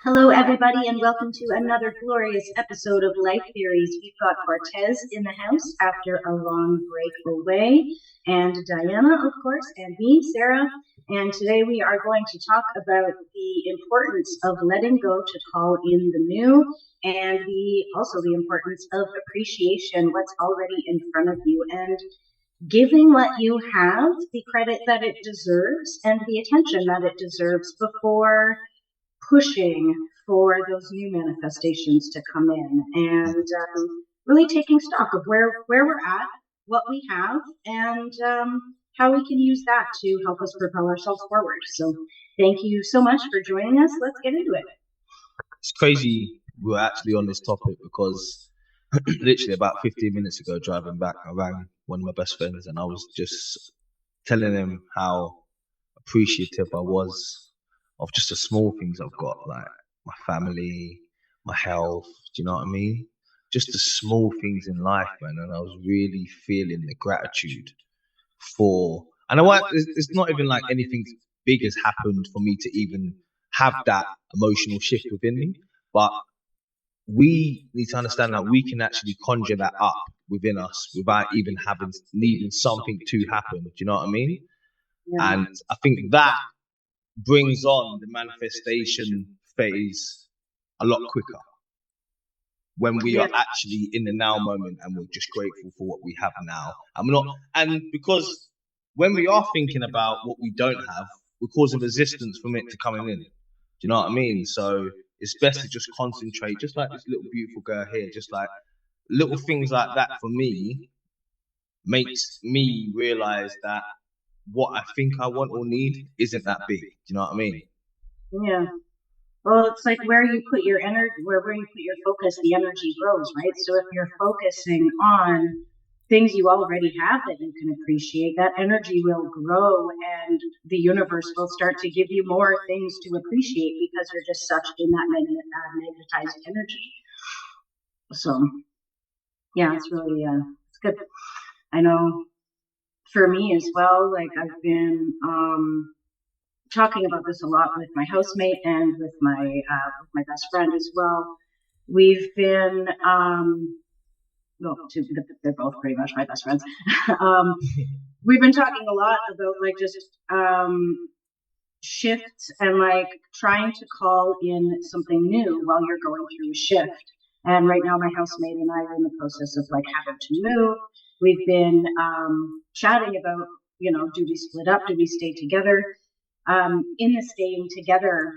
Hello, everybody, and welcome to another glorious episode of Life Theories. We've got Cortez in the house after a long break away, and Diana, of course, and me, Sarah. And today we are going to talk about the importance of letting go to call in the new, and also the importance of appreciation, what's already in front of you, and giving what you have the credit that it deserves and the attention that it deserves before pushing for those new manifestations to come in, and really taking stock of where we're at, what we have, and how we can use that to help us propel ourselves forward. So thank you so much for joining us. Let's get into it. It's crazy we're actually on this topic because literally about 15 minutes ago, driving back, I rang one of my best friends and I was just telling him how appreciative I was of just the small things I've got, like my family, my health, do you know what I mean? Just the small things in life, man. And I was really feeling the gratitude and it's not even like anything big has happened for me to even have that emotional shift within me. But we need to understand that we can actually conjure that up within us without even needing something to happen. Do you know what I mean? Yeah. And I think that brings on the manifestation phase a lot quicker when we are actually in the now moment and we're just grateful for what we have now. And because when we are thinking about what we don't have, we're causing resistance from it to coming in. Do you know what I mean? So it's best to just concentrate, just like this little beautiful girl here, just like little things like that for me makes me realize that what I think I want or need isn't that big. Do you know what I mean? Yeah. Well, it's like where you put your energy, where you put your focus, the energy grows, right? So if you're focusing on things you already have that you can appreciate, that energy will grow and the universe will start to give you more things to appreciate because you're just such in that magnetized energy. So, yeah, it's really, it's good. I know for me as well, like I've been talking about this a lot with my housemate and with my best friend as well. We've been, they're both pretty much my best friends. We've been talking a lot about like just shifts and like trying to call in something new while you're going through a shift. And right now my housemate and I are in the process of like having to move. We've been chatting about, do we split up? Do we stay together? In the staying together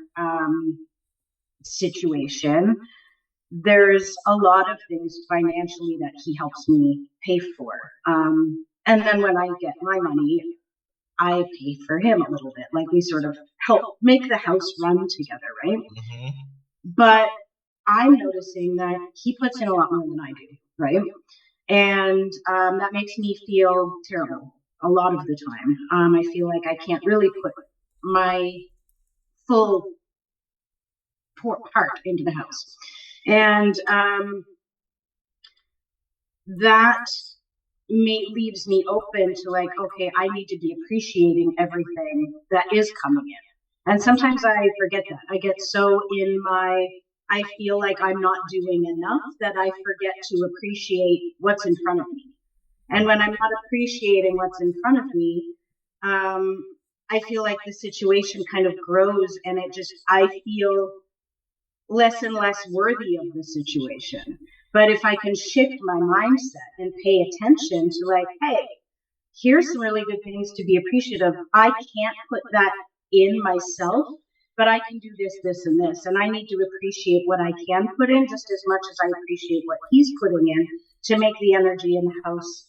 situation, there's a lot of things financially that he helps me pay for. And then when I get my money, I pay for him a little bit. Like we sort of help make the house run together, right? Mm-hmm. But I'm noticing that he puts in a lot more than I do, right? And that makes me feel terrible a lot of the time. I feel like I can't really put my full part into the house. And that leaves me open to like, okay, I need to be appreciating everything that is coming in. And sometimes I forget that. I get so I feel like I'm not doing enough that I forget to appreciate what's in front of me. And when I'm not appreciating what's in front of me, I feel like the situation kind of grows and I feel less and less worthy of the situation. But if I can shift my mindset and pay attention to like, hey, here's some really good things to be appreciative. I can't put that in myself, but I can do this, this, and this. And I need to appreciate what I can put in just as much as I appreciate what he's putting in to make the energy in the house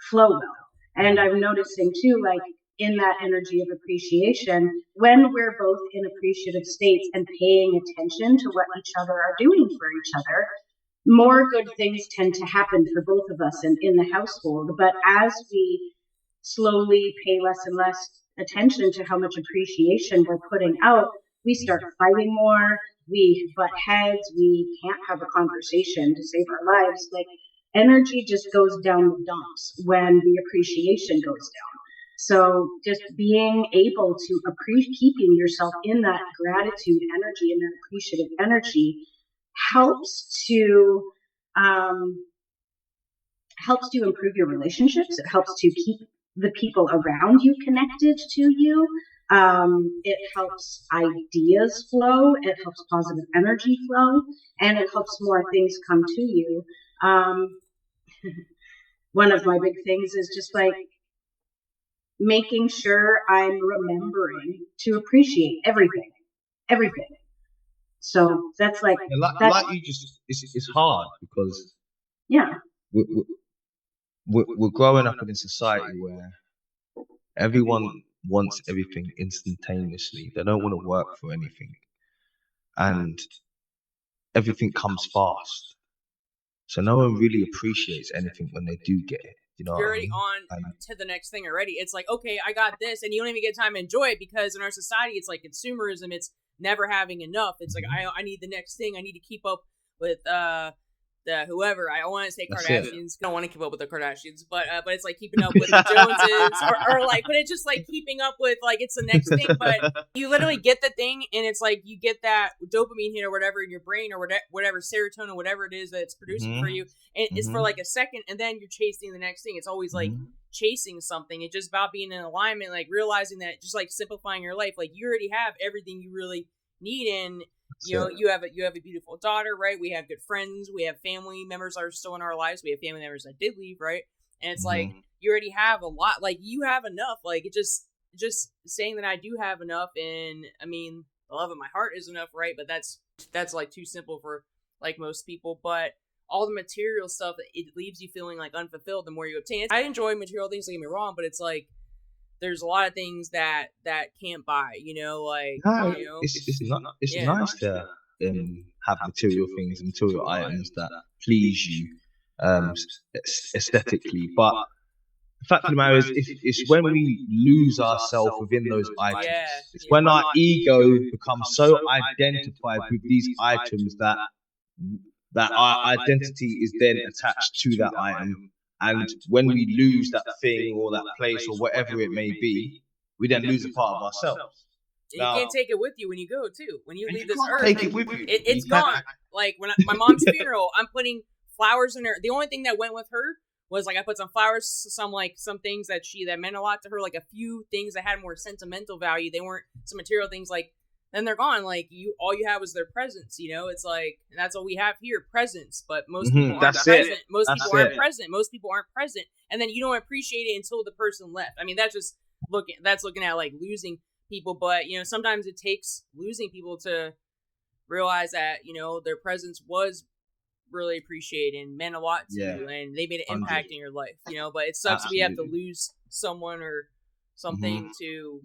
flow well. And I'm noticing too, like in that energy of appreciation, when we're both in appreciative states and paying attention to what each other are doing for each other, more good things tend to happen for both of us in the household. But as we slowly pay less and less attention to how much appreciation we're putting out, we start fighting more, we butt heads, we can't have a conversation to save our lives. Like energy just goes down the dumps when the appreciation goes down. So just being able to keeping yourself in that gratitude energy and that appreciative energy helps to improve your relationships. It helps to keep the people around you connected to you. It helps ideas flow. It helps positive energy flow, and it helps more things come to you. One of my big things is just like making sure I'm remembering to appreciate everything. So that's like, it's hard because yeah, we're growing up in a society where everyone wants everything instantaneously. They don't want to work for anything, and everything comes fast. So no one really appreciates anything when they do get it. You know, you're already on to the next thing already. It's like, okay, I got this, and you don't even get time to enjoy it because in our society, it's like consumerism. It's never having enough. It's like I need the next thing. I need to keep up with the whoever. I want to say Kardashians. I don't want to keep up with the Kardashians, but it's like keeping up with the Joneses, or like, but it's just like keeping up with like it's the next thing. But you literally get the thing, and it's like you get that dopamine hit or whatever in your brain or whatever serotonin, whatever it is that it's producing for you, and it's for like a second, and then you're chasing the next thing. It's always like chasing something. It's just about being in alignment, like realizing that, just like simplifying your life. Like you already have everything you really need in. You know, you have a beautiful daughter, right? We have good friends. We have family members that are still in our lives. We have family members that did leave, right? And it's like you already have a lot. Like you have enough. Like it just saying that I do have enough, and I mean, the love of my heart is enough, right? But that's like too simple for like most people. But all the material stuff, it leaves you feeling like unfulfilled the more you obtain it. I enjoy material things, don't get me wrong, but it's like there's a lot of things that can't buy, you know, like you know? It's nice to have material things, material items that please you aesthetically, but the fact of the matter is, it's when we lose ourselves within those items. It's when our ego becomes so identified with these items that our identity is then attached to that item. And when we lose that thing or that place or whatever it may be, we then lose a part of ourselves. You can't take it with you when you go, too. When you leave this earth, take it with you. It's gone. Like when my mom's funeral, I'm putting flowers in her. The only thing that went with her was like I put some flowers, some things that meant a lot to her, like a few things that had more sentimental value. They weren't some material things. Like then they're gone. Like all you have was their presence. You know, it's like, and that's all we have here, presence. But most people aren't present. Most people aren't present. Most people aren't present, and then you don't appreciate it until the person left. I mean, that's looking at like losing people, but you know, sometimes it takes losing people to realize that, you know, their presence was really appreciated and meant a lot to you, and they made an impact in your life, you know. But it sucks if you have to lose someone or something to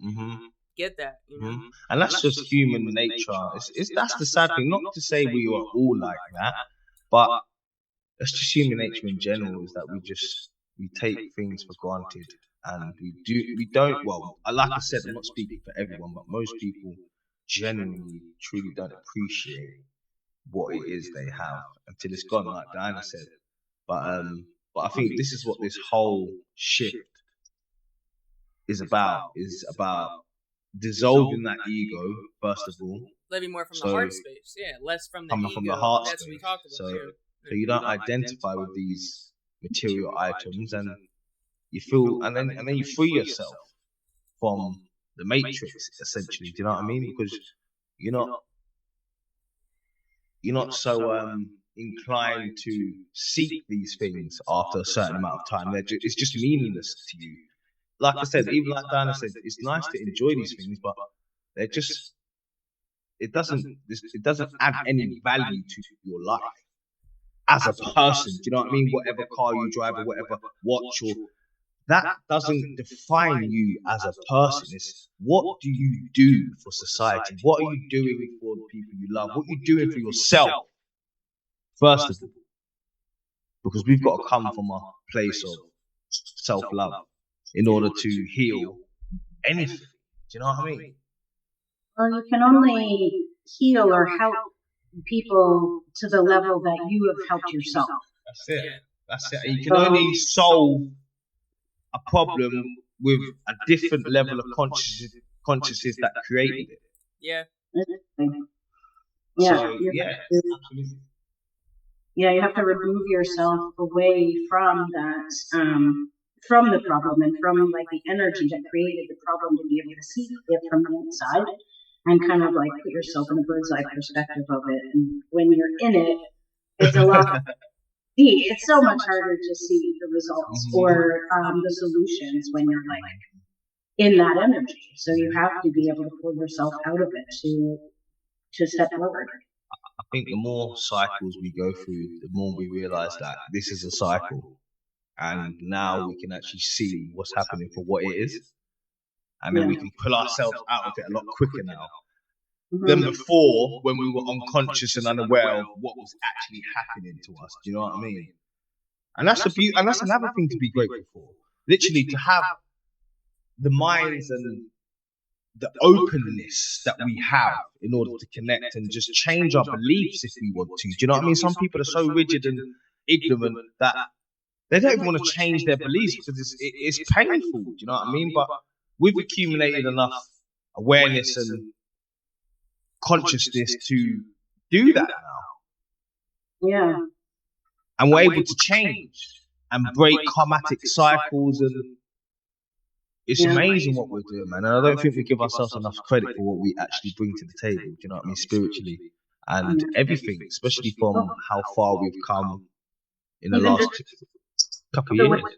get that, you know. And that's just human nature. That's the sad thing. Not to say we are all like that, but it's just human nature in general, is that we take things for granted. And we don't, well, like I said, I'm not speaking for everyone, but most people genuinely, truly don't appreciate what it is they have until it's gone, like Diana said. But I think this is what this whole shift is about dissolving that ego, first of all. Living more from the heart space, less from the ego. From the heart That's space. what we talked about. So you don't identify with these material items, and you feel, and then you free yourself from the matrix, essentially. Do you know what I mean? Because you're not so inclined to seek these things after a certain amount of time. It's just meaningless to you. Like I said, even like Diana said, it's nice to enjoy these things, but they're just, it doesn't add any value to your life as a person. Do you know what I mean? Whatever car you drive or whatever watch, or that doesn't define you as a person. It's what do you do for society? What are you doing for the people you love? What are you doing for yourself? First of all, because we've got to come from a place of self-love in order to heal anything. Do you know what I mean? Well, you can only heal or help people to the level that you have helped yourself. That's it. You can only solve a problem with a different level of consciousness that created it. Yeah. Yeah. So, absolutely. Yeah, you have to remove yourself away from that, from the problem and from like the energy that created the problem to be able to see it from the inside and kind of like put yourself in a bird's eye perspective of it. And when you're in it, it's a lot. It's so much harder to see the results or the solutions when you're like in that energy. So you have to be able to pull yourself out of it to step forward. I think the more cycles we go through, the more we realize that this is a cycle, and now we can actually see what's happening for what it is, and then we can pull ourselves out of it a lot quicker now than before, when we were unconscious and unaware of what was actually happening to us. Do you know what I mean? And that's and that's another thing to be grateful for. Literally, to have the minds and the openness that we have in order to connect and just change our beliefs if we want to. Do you know what I mean? Some people are so rigid and ignorant that they don't even want to change their beliefs because it's painful. Do you know what I mean? But we've accumulated enough awareness and consciousness to do that now. Yeah. And we're able to change and break karmatic cycles, and it's amazing what we're doing, man. And I don't think we give ourselves enough credit for what we actually bring to the table, do you know what I mean, spiritually and everything, especially from how far we've come in the last couple of years.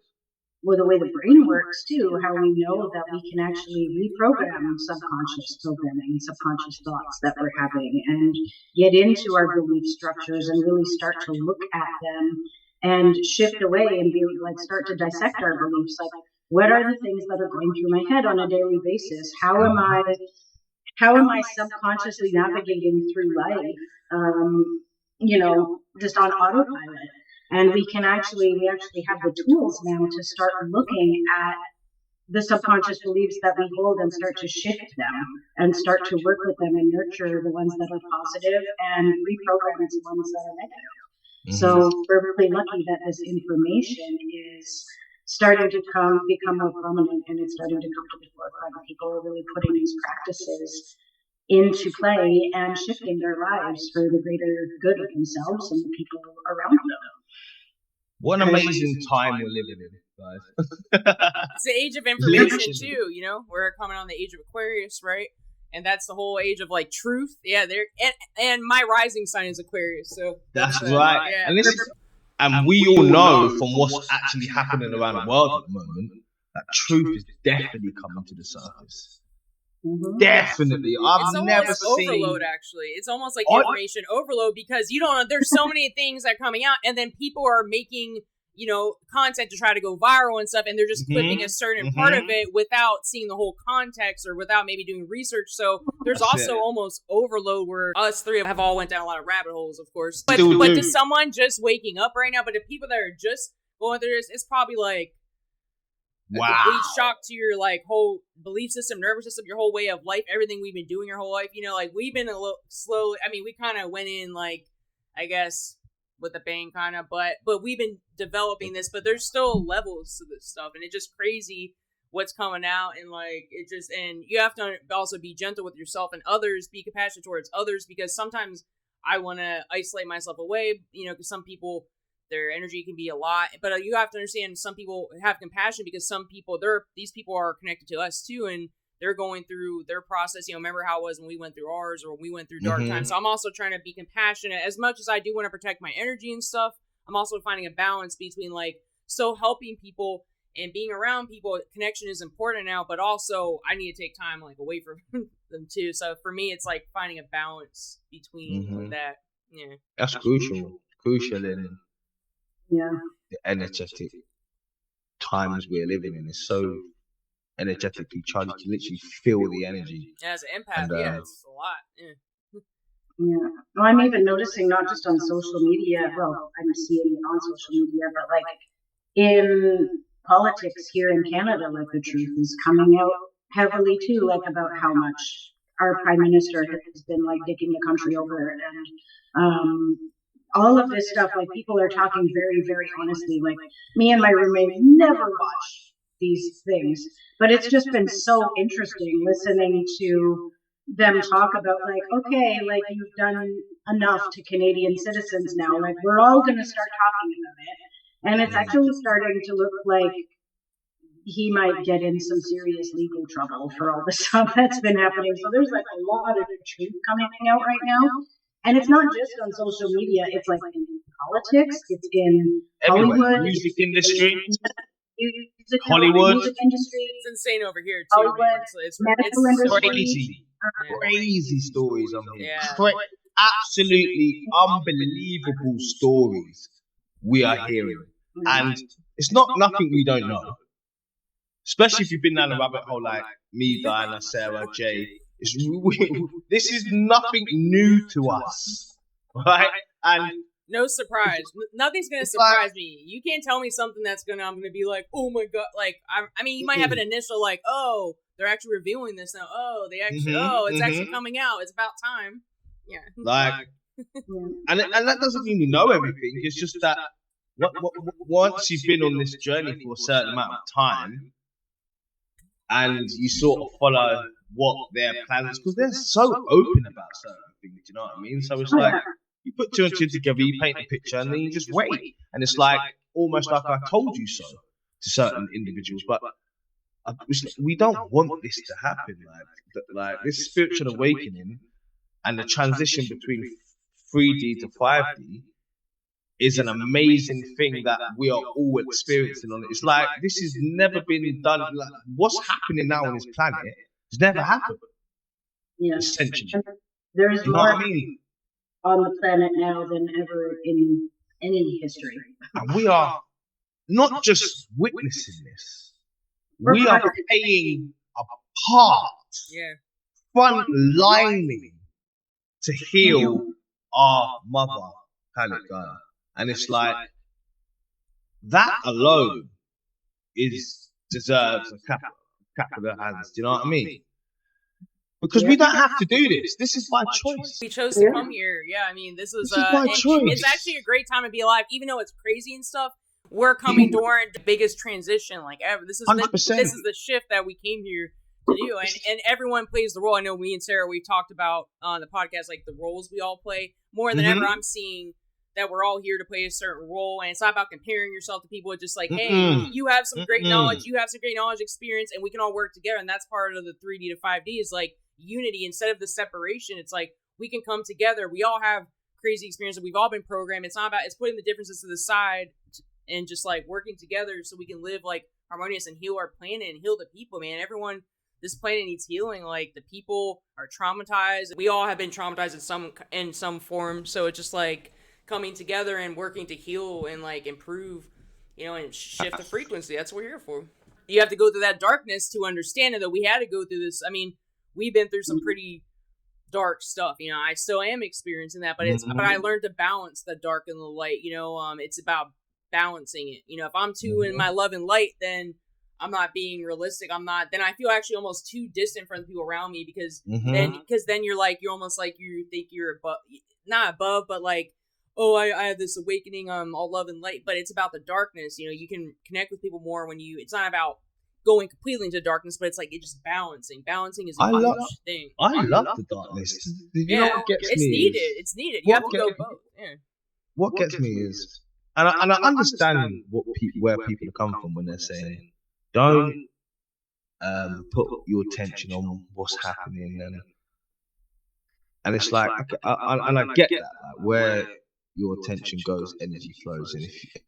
Well, the way the brain works too, how we know that we can actually reprogram subconscious programming, subconscious thoughts that we're having, and get into our belief structures and really start to look at them and shift away and be like, start to dissect our beliefs. Like, what are the things that are going through my head on a daily basis? How am I subconsciously navigating through life? Just on autopilot. And we actually have the tools now to start looking at the subconscious beliefs that we hold and start to shift them and start to work with them and nurture the ones that are positive and reprogram the ones that are negative. So we're really lucky that this information is starting to become more prominent, and it's starting to come to the forefront. People are really putting these practices into play and shifting their lives for the greater good of themselves and the people around them. What an amazing time we're living in, guys. It's the age of information too, we're coming on the age of Aquarius, right? And that's the whole age of like truth. Yeah, and my rising sign is Aquarius, so that's right. Yeah. And we all know from what's actually happening around the world at the moment that truth is definitely coming to the surface. Definitely. I've never seen overload. Actually, it's almost like information overload, because you don't know. There's so many things that are coming out, and then people are making content to try to go viral and stuff, and they're just clipping a certain part of it without seeing the whole context or without maybe doing research. So there's almost overload where us three have all went down a lot of rabbit holes, of course. But to someone just waking up right now, but to people that are just going through this, it's probably like a complete shock to your like whole belief system, nervous system, your whole way of life, everything we've been doing your whole life. Like we've been a little slowly. I mean, we kind of went in like, I guess, with a bang kind of, but we've been developing this, but there's still levels to this stuff, and it's just crazy what's coming out, and like and you have to also be gentle with yourself and others, be compassionate towards others, because sometimes I want to isolate myself away, because some people, their energy can be a lot, but you have to understand some people have compassion because these people are connected to us too, and they're going through their process. Remember how it was when we went through ours, or when we went through dark times. So I'm also trying to be compassionate as much as I do want to protect my energy and stuff. I'm also finding a balance between like still helping people and being around people. Connection is important now, but also I need to take time like away from them too. So for me, it's like finding a balance between that. Yeah, that's crucial in the energetic times we're living in. It's so energetically charged. You can literally feel the energy. Yeah, as an empath, it's a lot. Yeah. Well, I'm even noticing not just on social media. Well, I'm seeing it on social media, but like in politics here in Canada, like the truth is coming out heavily too, like about how much our prime minister has been like digging the country over, and all of this stuff. Like people are talking very, very honestly. Like me and my roommate never watch these things. But it's just been so interesting listening to them talk about, like, okay, like, you've done enough to Canadian citizens now. Like, we're all going to start talking about it. And it's actually starting to look like he might get in some serious legal trouble for all the stuff that's been happening. So there's like a lot of truth coming out right now. And it's not just on social media, it's like in politics, it's in Hollywood, music industry. Hollywood, music industry. It's insane over here too. Hollywood, it's medical industry. Crazy stories on here. Yeah. Absolutely unbelievable stories we are hearing. And it's not nothing we don't know. Especially if you've been down the rabbit hole like me, Diana, Sarah, Jay. This is nothing new to us. Right? And no surprise. Nothing's gonna surprise me. You can't tell me something I'm gonna be like, oh my god. Like, I mean, you might have an initial like, oh, they're actually revealing this now. Oh, they actually, it's actually coming out. It's about time. Yeah. Like, and that doesn't mean we know everything. It's just that once you've been on this journey for a certain amount of time, and you sort of follow what their plans, because they're so open about certain things. You know what I mean? So it's like, you put two and two together, you paint a picture, and then you just wait. And it's like, almost like I told you so to certain individuals. But we don't want this to happen. Like this spiritual awakening and the transition between 3D to 5D is an amazing thing that we are all experiencing on it. It's like, this has never been done. Like, what's happening now on this planet has never happened. Yeah. Essentially. There's more on the planet now than ever in any history. And we are not just witnessing this. We are playing a part, front-lining to heal our mother, planet Gaia. And it's like, that alone deserves a clap of their hands. Do you know what I mean? Because we don't have to do this. This is by choice. We chose to come here. Yeah, I mean, this is by choice. It's actually a great time to be alive, even though it's crazy and stuff. We're coming during the biggest transition like ever. This is the shift that we came here to do, and everyone plays the role. I know me and Sarah, we talked about on the podcast, like, the roles we all play. More than ever, I'm seeing that we're all here to play a certain role, and it's not about comparing yourself to people. It's just like, hey, you have some great knowledge, you have some great knowledge, experience, and we can all work together. And that's part of the 3D to 5D is like unity instead of the separation. It's like, we can come together. We all have crazy experiences. We've all been programmed. It's not about, it's putting the differences to the side and just like working together so we can live like harmonious and heal our planet and heal the people, man. Everyone, this planet needs healing. Like, the people are traumatized. We all have been traumatized in some form. So it's just like coming together and working to heal and like improve, and shift the frequency. That's what we're here for. You have to go through that darkness to understand it, though. We had to go through this. I mean, we've been through some pretty dark stuff. I still am experiencing that, but but I learned to balance the dark and the light. It's about balancing it. If I'm too in my love and light, then I'm not being realistic. Then I feel actually almost too distant from the people around me because then you're almost like you think you're not above, but like, oh, I have this awakening, all love and light, but it's about the darkness. You can connect with people more when it's not about going completely into darkness, but it's like, it's just balancing. Balancing is a huge thing. I love the darkness. You know what gets it's me needed. Is, it's needed. You have to go both. Yeah. What gets me is, and I understand where people come from when they're saying, don't put your attention on what's happening, and it's like, and I get that, like, where your attention goes, energy flows,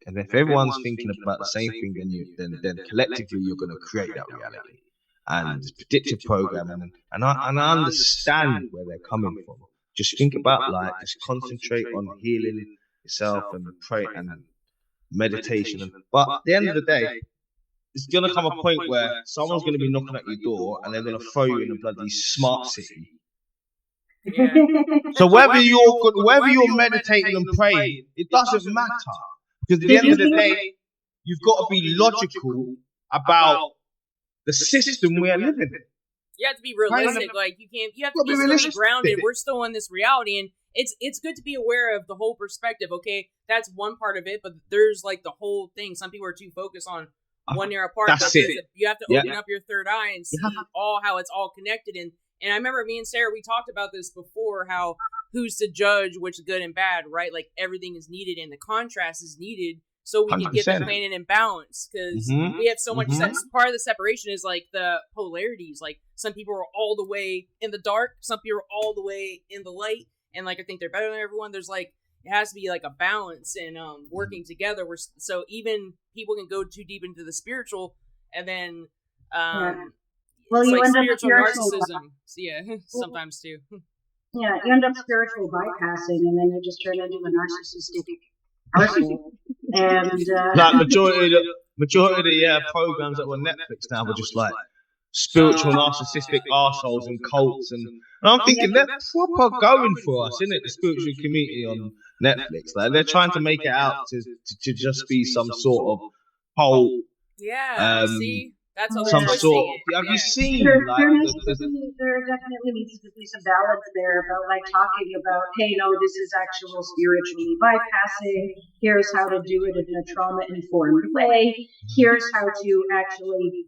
and if everyone's thinking about the same thing, then collectively you're going to create that reality. And it's predictive programming, and I understand where they're coming from. Just think about, like, just concentrate on healing yourself and pray and meditation. But at the end of the day, it's going to come a point where someone's going to be knocking at your door and they're going to throw you in a bloody smart city. Yeah. So whether you're meditating and praying, it doesn't matter, because at the end of the day, you've got to be logical about the system we are living in. You have to be realistic. Like, you have to be still grounded. We're still in this reality, and it's good to be aware of the whole perspective. Okay, that's one part of it, but there's like the whole thing. Some people are too focused on 1 year apart. That's but it. you have to open up your third eye and see how it's all connected. And I remember me and Sarah, we talked about this before, how who's to judge which good and bad, right? Like everything is needed and the contrast is needed so we can get the planet in balance, because we have so much. Part of the separation is like the polarities. Like some people are all the way in the dark, some people are all the way in the light, and like I think they're better than everyone. There's like, it has to be like a balance and working together. So even people can go too deep into the spiritual, and then well, you like end up spiritual narcissism. Yeah, sometimes too. Yeah, you end up spiritual bypassing, and then you just turn into a narcissistic arsehole. And like majority of the programs that were Netflix now were just like spiritual narcissistic arseholes and cults, and I'm thinking they're proper going for us, isn't it? The spiritual community on Netflix, like they're trying to make it out to just be some sort of whole. Yeah, see, that's how some sort. Have you seen? There definitely needs to be some balance there about like talking about, hey, no, this is actual spiritually bypassing. Here's how to do it in a trauma-informed way. Here's how to actually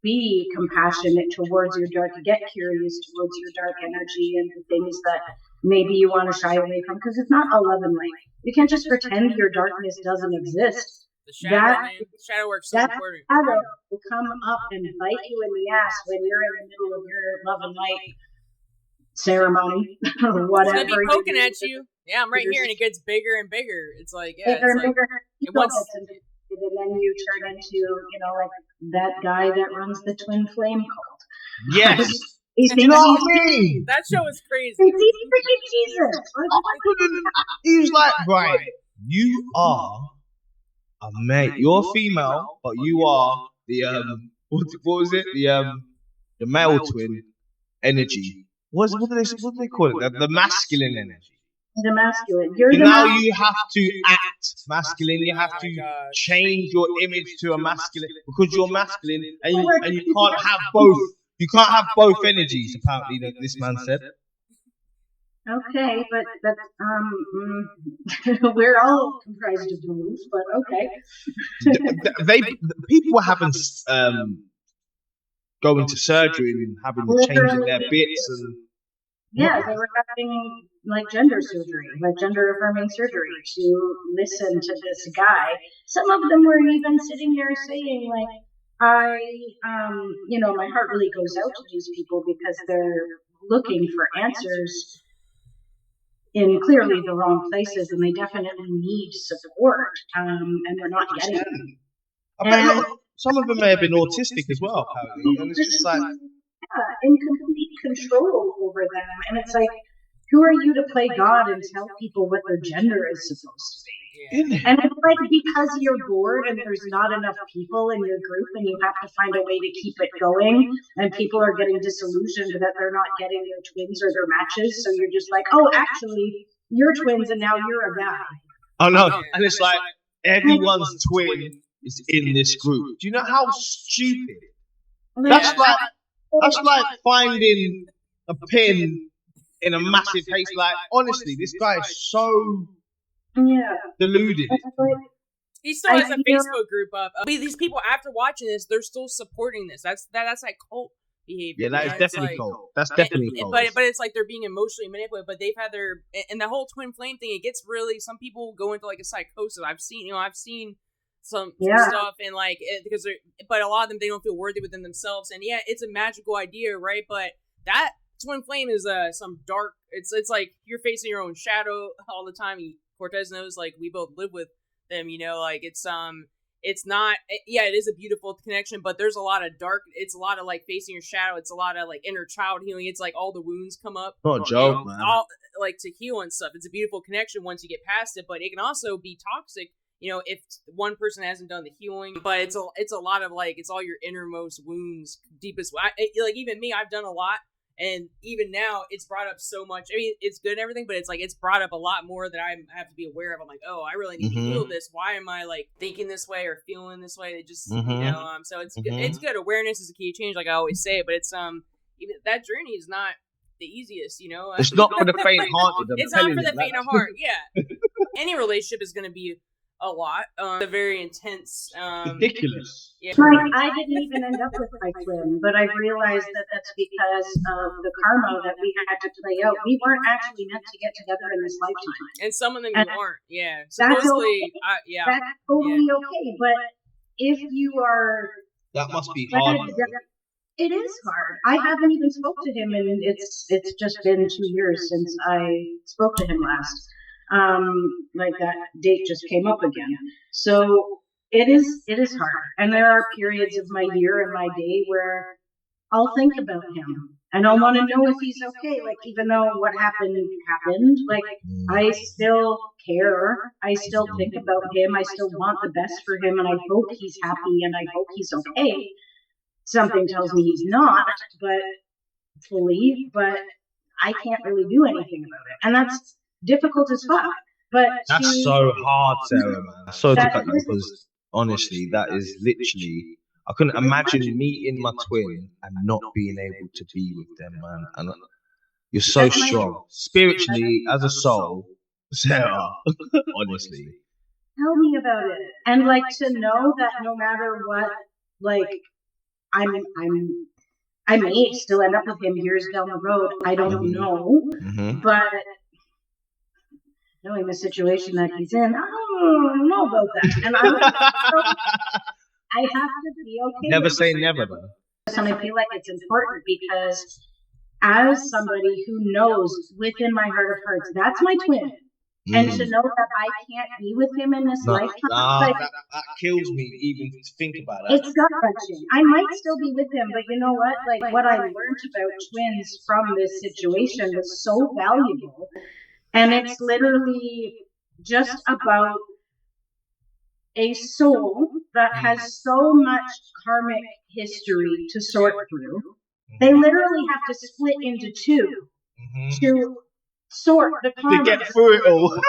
be compassionate towards your dark, get curious towards your dark energy and the things that maybe you want to shy away from, because it's not all love and light. You can't just pretend your darkness doesn't exist. The shadow work's so important. That shadow will come up and bite you in the ass when you're in the middle of your love and light ceremony or whatever. It's gonna be poking at you. Yeah, I'm right here, and it gets bigger and bigger. It's like, yeah, bigger it's and like, bigger. And then you turn into, like that guy that runs the Twin Flame cult. Yes. He thinks that show is crazy. He's freaking Jesus. He was like, right, you are a mate. You're female, but you are the what was it? The male twin energy. What do they call it? The masculine energy. The masculine. You have to act masculine. You have to change your image to a masculine because you're masculine, and you can't have both. You can't have both energies. Apparently, this man said. Okay, but we're all comprised of both. But okay. People were having going to surgery and having changing their bits and. Yeah, they were having like gender surgery, like gender affirming surgery to listen to this guy. Some of them were even sitting there saying like, my heart really goes out to these people because they're looking for answers in clearly the wrong places, and they definitely need support, and they're not getting it. Some of them may have been autistic as well, apparently, and it's just like in complete control over them, and it's like, who are you to play God and tell people what their gender is supposed to be? Yeah. And it's like, because you're bored and there's not enough people in your group and you have to find a way to keep it going, and people are getting disillusioned that they're not getting their twins or their matches, so you're just like, oh, actually, you're twins and now you're a guy. Oh no, and it's like, everyone's twin is in this group. Do you know how stupid? That's like finding a pin in a massive haste. Like, honestly, this guy is so deluded. He still has a Facebook group up. These people, after watching this, they're still supporting this. That's like cult behavior. Yeah, that is definitely cult. That's definitely cult. But it's like they're being emotionally manipulated. But they've had and the whole twin flame thing. It gets really, some people go into like a psychosis. I've seen some stuff, and like but a lot of them, they don't feel worthy within themselves, and yeah, it's a magical idea, right? But that twin flame is some dark. It's like you're facing your own shadow all the time. Cortez knows, like, we both live with them, like it's not, it is a beautiful connection, but there's a lot of dark. It's a lot of like facing your shadow. It's a lot of like inner child healing. It's like all the wounds come up. Oh, joke, man. All like to heal and stuff. It's a beautiful connection once you get past it, but it can also be toxic. If one person hasn't done the healing, but it's a lot of like, it's all your innermost wounds, deepest. Like even me, I've done a lot, and even now it's brought up so much. I mean, it's good and everything, but it's like, it's brought up a lot more that I have to be aware of. I'm like, oh, I really need to heal this. Why am I like thinking this way or feeling this way? It just, so it's good. It's good. Awareness is a key to change, like I always say, but it's even that journey is not the easiest, It's not for the faint-hearted. It's not for the faint of heart. Yeah. Any relationship is going to be a lot. A very intense. Ridiculous. Yeah. Like, I didn't even end up with my twin, but I've realized that that's because of the karma that we had to play out. We weren't actually meant to get together in this lifetime. And some of them And you aren't. Yeah. that's Supposedly, okay. yeah. That's totally okay. But if you are, That must be hard. it is hard. I haven't even spoke to him, and it's just been 2 years since I spoke to him last. Like that date just came up again. So it is hard. And there are periods of my year and my day where I'll think about him and I'll want to know if he's okay. Like, even though what happened, like, I still care. I still think about him. I still want the best for him, and I hope he's happy and I hope he's okay. Something tells me he's not, but I can't really do anything about it. And that's difficult as fuck. But that's so hard, Sarah, man. Sorry to cut you, because honestly, that is literally, I couldn't imagine meeting my twin and not being able to be with them, man. And you're so strong. Spiritually, as a soul, Sarah, honestly. Tell me about it. And like, to know that no matter what, like, I may still end up with him years down the road. I don't know. But knowing the situation that he's in, I don't know about that. And I have to be okay. Never say never, though. And I feel like it's important because as somebody who knows within my heart of hearts, that's my twin. And to know that I can't be with him in this lifetime, like, that kills me even to think about that. It's gut wrenching. I might still be with him, but you know what? Like, what I learned about twins from this situation was so valuable. And it's literally just about a soul that has so much karmic history to sort through. They literally have to split into two to sort the karma. To get through it all.